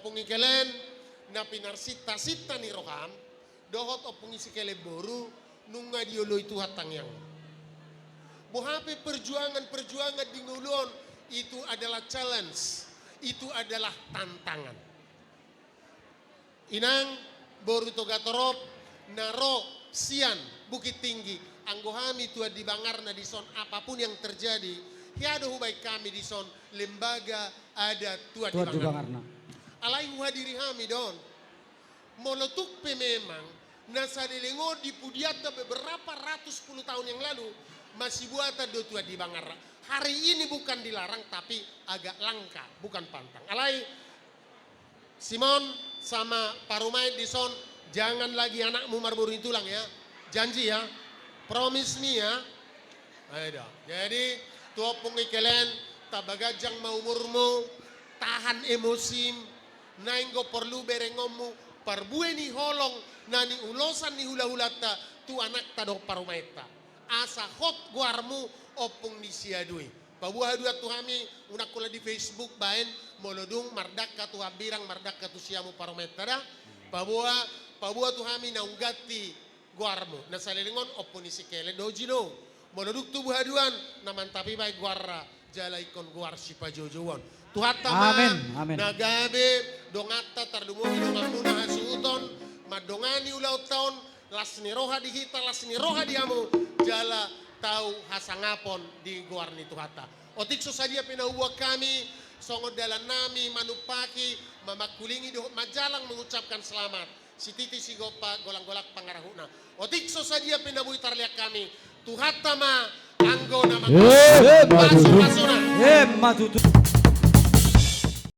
opung ikelen na pinarsita-sita ni roham dohot opung isikele boru nunga diolo itu hatang yang bohape perjuangan di ngulon itu adalah challenge, itu adalah tantangan. Inang boru togatorop naro sian Bukit Tinggi anggohami tua di Bangarna di son apapun yang terjadi hiado hubai kami di son lembaga ada tua di Bangarna alai hadiri hami don molotuk pe memang nasadilengo di pudiata beberapa ratus puluh tahun yang lalu masih buata do tua di Bangarna. Hari ini bukan dilarang tapi agak langka bukan pantang alai Simon sama Parumai di son jangan lagi anakmu marburin tulang ya janji ya promise me ya ayo jadi tua pengikelen tabagajang maumurmu tahan emosi nainggo perlu berengommu parbueni holong nani ulosan ni hula-hulata tu anak tado parumaita asa hot guarmu opung di siadui pabuah dua tuhami unakula di Facebook baen molodung mardaka tu habirang mardaka tu siamu parumaita dah pabuah tuhami naunggati guarmu na salilingon opunisi kele dojino moloduk tubuh haduan na mantapi baik guarra jala ikon guar sipa jojowan tuhata amin nagabe dongata tardumumi dongamuna hasuton madongani ulau taon lasni roha dihita lasni roha diamu jala tau hasangapon di guar ni tuhata otikso sadia pinauwa kami songo dalan nami manupaki mamakulingi doh majalang mengucapkan selamat si titi si gopa golang-golak pangarahuna otikso sadia pinabui tarliak kami tuhatama anggo nama masuk masuna